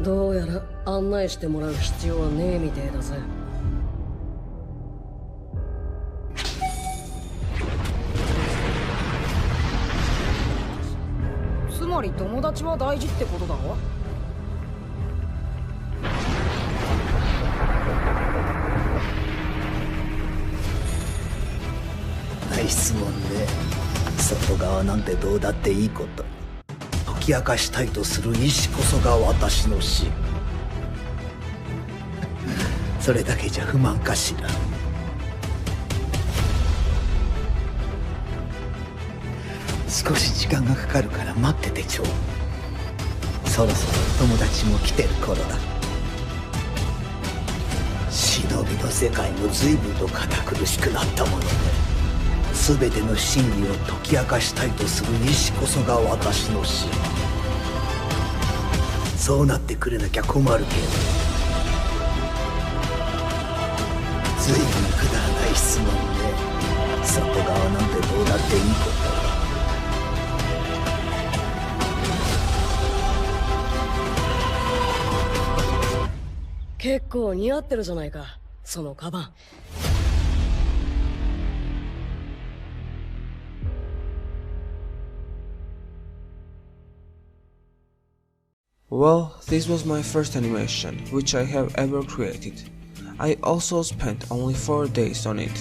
どうやら案内してもらう必要はねえみてえだぜ。つまり友達は大事ってことだろ。ナイスもんね。外側なんてどうだっていいこと。解き明かしたいとする意志こそが私の死。それだけじゃ不満かしら。少し時間がかかるから待っててちょう。そろそろ友達も来てる頃だ。忍びの世界も随分と堅苦しくなったもので、全ての真理を解き明かしたいとする意志こそが私の死。そうなってくれなきゃ困るけど。随分くだらない質問ね。外側なんてどうだっていいこと。結構似合ってるじゃないか、そのカバン。Well, this was my first animation, which I have ever created. I also spent only 4 days on it,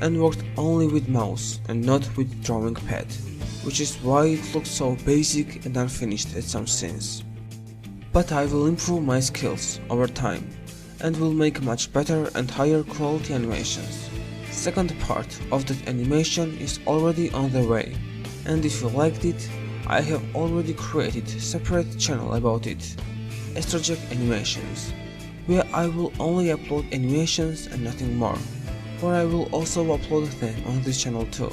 and worked only with mouse and not with drawing pad, which is why it looks so basic and unfinished at some scenes. But I will improve my skills over time, and will make much better and higher quality animations. Second part of that animation is already on the way, and if you liked it, I have already created a separate channel about it, Astrojack Animations, where I will only upload animations and nothing more, where I will also upload them on this channel too.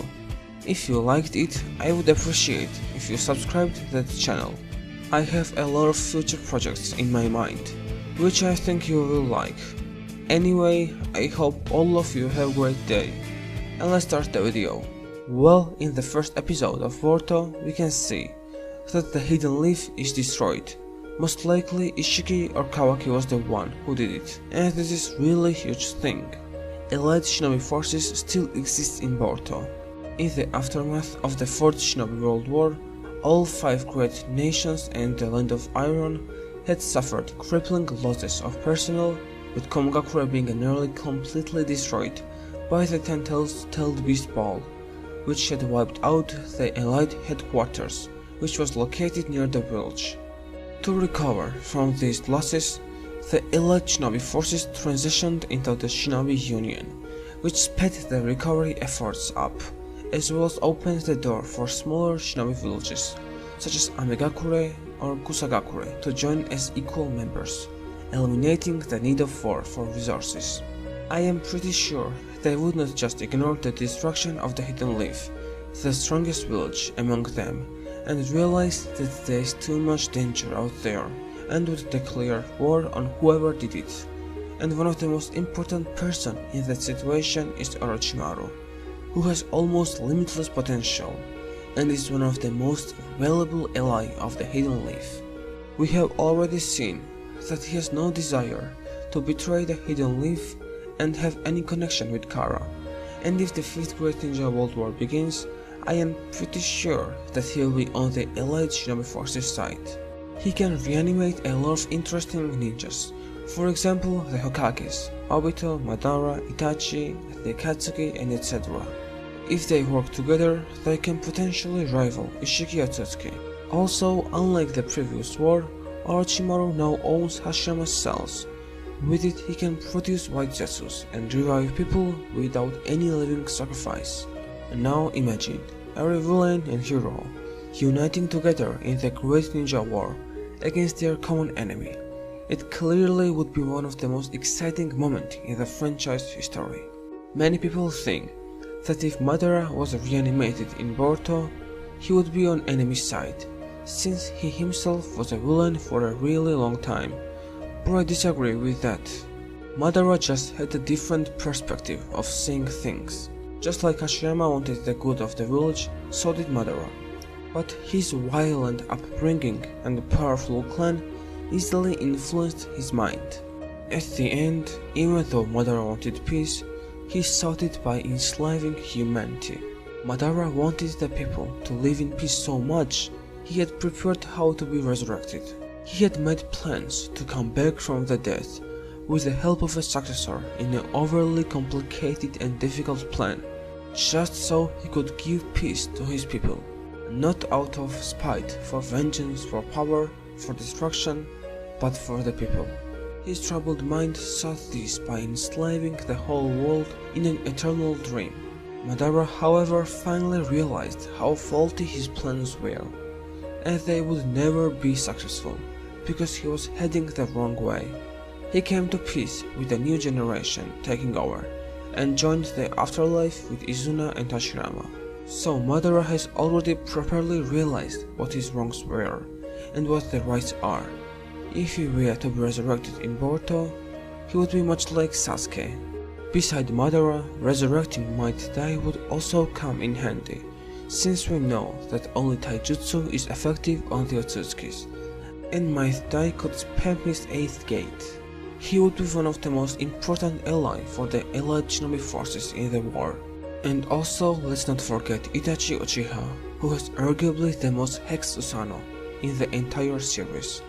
If you liked it, I would appreciate if you subscribed to that channel. I have a lot of future projects in my mind, which I think you will like. Anyway, I hope all of you have a great day, and let's start the video. Well, in the first episode of Boruto, we can see that the hidden leaf is destroyed. Most likely Ishiki or Kawaki was the one who did it, and this is really huge thing. Elite shinobi forces still exist in Boruto. In the aftermath of the 4th Shinobi World War, all 5 great nations and the Land of Iron had suffered crippling losses of personnel, with Komagakure being nearly completely destroyed by the Ten-tailed beast ball, which had wiped out the Elite headquarters, which was located near the village. To recover from these losses, the Elite Shinobi forces transitioned into the Shinobi Union, which sped the recovery efforts up, as well as opened the door for smaller shinobi villages, such as Amegakure or Kusagakure, to join as equal members, eliminating the need of war for resources. I am pretty sure they would not just ignore the destruction of the Hidden Leaf, the strongest village among them, and realize that there is too much danger out there, and would declare war on whoever did it. And one of the most important person in that situation is Orochimaru, who has almost limitless potential, and is one of the most valuable ally of the Hidden Leaf. We have already seen that he has no desire to betray the Hidden Leaf and have any connection with Kara, and if the 5th Great Ninja World War begins, I am pretty sure that he will be on the Elite Shinobi Forces side. He can reanimate a lot of interesting ninjas, for example the Hokages, Obito, Madara, Itachi, the Akatsuki, and etc. If they work together, they can potentially rival Ishiki Atsuki. Also, unlike the previous war, Orochimaru now owns Hashirama's cells. With it, he can produce white Zetsus and revive people without any living sacrifice. And now imagine every villain and hero uniting together in the Great Ninja War against their common enemy. It clearly would be one of the most exciting moments in the franchise history. Many people think that if Madara was reanimated in Boruto, he would be on enemy's side, since he himself was a villain for a really long time, but I disagree with that. Madara just had a different perspective of seeing things. Just like Hashirama wanted the good of the village, so did Madara. But his violent upbringing and powerful clan easily influenced his mind. At the end, even though Madara wanted peace, he sought it by enslaving humanity. Madara wanted the people to live in peace so much, he had prepared how to be resurrected. He had made plans to come back from the dead with the help of a successor in an overly complicated and difficult plan, just so he could give peace to his people, not out of spite, for vengeance, for power, for destruction, but for the people. His troubled mind sought this by enslaving the whole world in an eternal dream. Madara, however, finally realized how faulty his plans were, and they would never be successful, because he was heading the wrong way. He came to peace with the new generation taking over, and joined the afterlife with Izuna and Hashirama. So Madara has already properly realized what his wrongs were, and what the rights are. If he were to be resurrected in Boruto, he would be much like Sasuke. Beside Madara, resurrecting Might Dai would also come in handy, since we know that only taijutsu is effective on the Otsutskis, and Might Dai could spam his 8th gate. He would be one of the most important allies for the allied shinobi forces in the war. And also, let's not forget Itachi Uchiha, who has arguably the most Hex Susanoo in the entire series.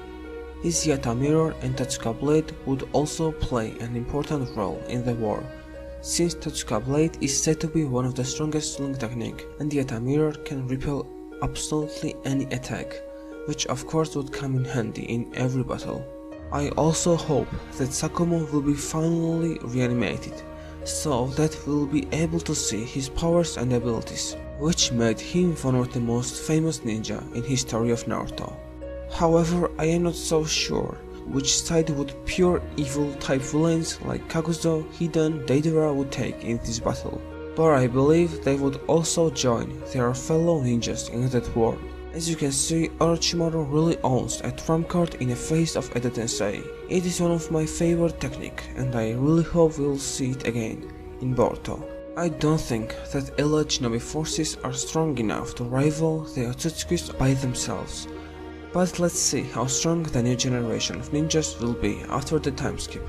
His Yata Mirror and Totsuka Blade would also play an important role in the war, since Totsuka Blade is said to be one of the strongest sling technique, and Yata Mirror can repel absolutely any attack, which of course would come in handy in every battle. I also hope that Sakumo will be finally reanimated, so that we'll be able to see his powers and abilities, which made him one of the most famous ninja in history of Naruto. However, I am not so sure which side would pure evil type villains like Kakuzo, Hidan, Deidara would take in this battle, but I believe they would also join their fellow ninjas in that war. As you can see, Orochimaru really owns a trump card in the face of Edo Tensei. It is one of my favorite technique, and I really hope we'll see it again in Boruto. I don't think that allied shinobi forces are strong enough to rival the Otsutskis by themselves. But let's see how strong the new generation of ninjas will be after the time skip.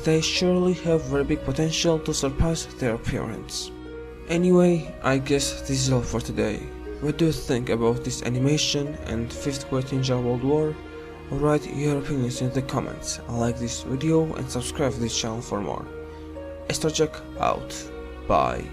They surely have very big potential to surpass their parents. Anyway, I guess this is all for today. What do you think about this animation and 5th Great Ninja World War? Write your opinions in the comments, like this video and subscribe to this channel for more. Jack out. Bye.